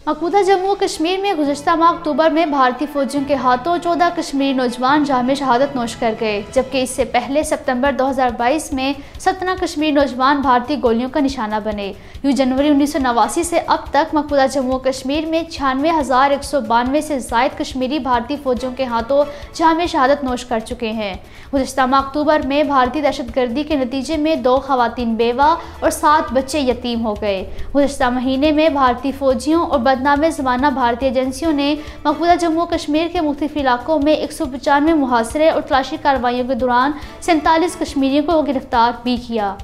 मकबूजा जम्मू कश्मीर में गुज़श्ता माह अक्टूबर में भारतीय फौजियों के हाथों 14 कश्मीरी नौजवान जाम शहादत नोश कर गए, जबकि इससे पहले सितंबर 2022 में 17 कश्मीरी नौजवान भारतीय गोलियों का निशाना बने। यूँ जनवरी 1989 से अब तक मकबूजा जम्मू कश्मीर में 96,192 से ज़ायद कश्मीरी भारतीय फौजियों के हाथों जाम शहादत नोश कर चुके हैं। गुज़श्ता माह अक्टूबर में भारतीय दहशतगर्दी के नतीजे में 2 ख़वातीन बेवा और 7 बच्चे यतीम हो गए। गुज़श्ता महीने में भारतीय फौजियों और बदनाम ज़माना भारतीय एजेंसियों ने मकबूजा जम्मू कश्मीर के मुख्तलिफ इलाकों में 195 मुहासरे और तलाशी कार्रवाइयों के दौरान 47 कश्मीरियों को गिरफ्तार भी किया।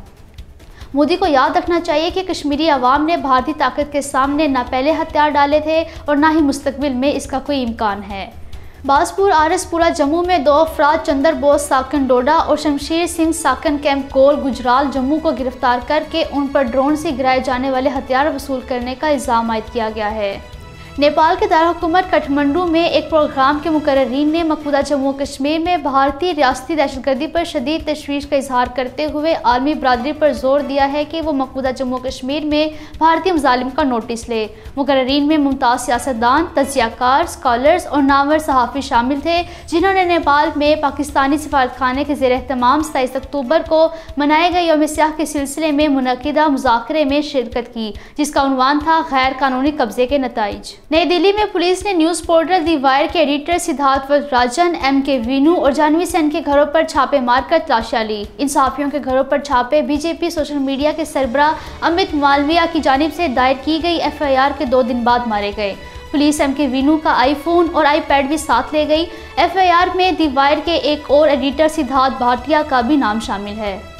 मोदी को याद रखना चाहिए कि कश्मीरी अवाम ने भारतीय ताकत के सामने न पहले हथियार डाले थे और न ही मुस्तकबिल में इसका कोई इम्कान है। बासपुर आरएसपुरा जम्मू में 2 अफराद चंदर बोस साकन डोडा और शमशेर सिंह साकन कैंप कोल गुजराल जम्मू को गिरफ्तार करके उन पर ड्रोन से गिराए जाने वाले हथियार वसूल करने का इल्ज़ाम आयद किया गया है। नेपाल के दारकूमत काठमांडू में एक प्रोग्राम के मुकर्रीन ने मकबूजा जम्मू कश्मीर में भारतीय रियासती दहशतगर्दी पर शदीद तशवीश का इजहार करते हुए आलमी बरादरी पर जोर दिया है कि वो मकबूजा जम्मू कश्मीर में भारतीय मज़ालिम का नोटिस ले। मुकर्रीन में मुमताज़ सियासतदान, तज्ज़ियाकार, स्कॉलर्स और नामवर सहाफ़ी शामिल थे, जिन्होंने नेपाल में पाकिस्तानी सफारतखाने के ज़ेर एहतमाम 27 अक्टूबर को मनाए गए यौम स्याह के सिलसिले में मुनक़िदा मुज़ाकरे में शिरकत की, जिसका उन्वान था गैर कानूनी कब्ज़े के नताइज। नई दिल्ली में पुलिस ने न्यूज़ पोर्टल दी वायर के एडिटर सिद्धार्थ राजन, एम.के. वीनू और जानवी सेन के घरों पर छापे मारकर तलाशियां ली। इन सहाफ़ियों के घरों पर छापे बीजेपी सोशल मीडिया के सरबराह अमित मालविया की जानिब से दायर की गई एफआईआर के 2 दिन बाद मारे गए। Police MK. वीनू का आईफोन और आईपैड भी साथ ले गई। एफआईआर में दी वायर के एक और एडिटर सिद्धार्थ भाटिया का भी नाम शामिल है।